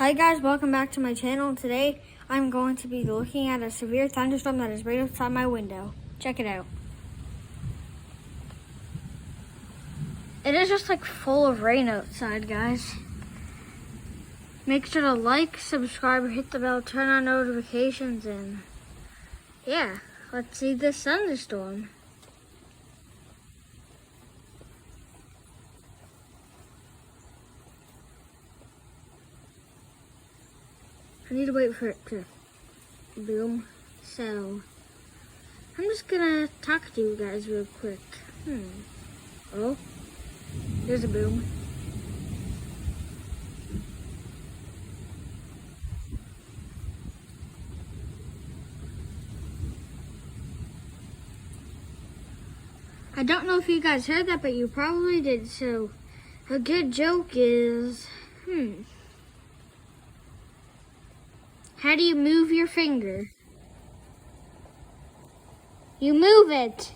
Hi guys, welcome back to my channel. Today I'm going to be looking at a severe thunderstorm that is right outside my window. Check it out. It is just like full of rain outside, guys. Make sure to like, subscribe, hit the bell, turn on notifications, and yeah, let's see this thunderstorm. I need to wait for it to boom. So I'm just gonna talk to you guys real quick. Oh, there's a boom. I don't know if you guys heard that, but you probably did. So a good joke is, how do you move your finger? You move it.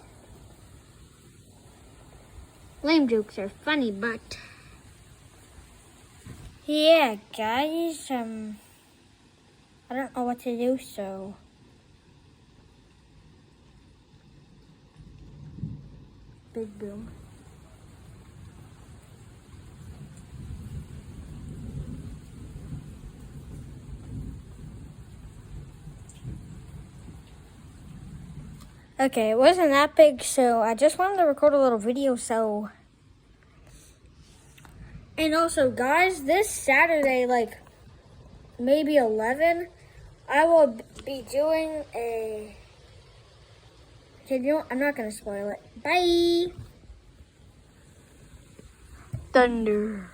Lame jokes are funny, but yeah, guys, I don't know what to do, so big boom. Okay, it wasn't that big, so I just wanted to record a little video, so. And also, guys, this Saturday, like maybe 11, I will be doing a. Okay, you know what? I'm not gonna spoil it. Bye. Thunder.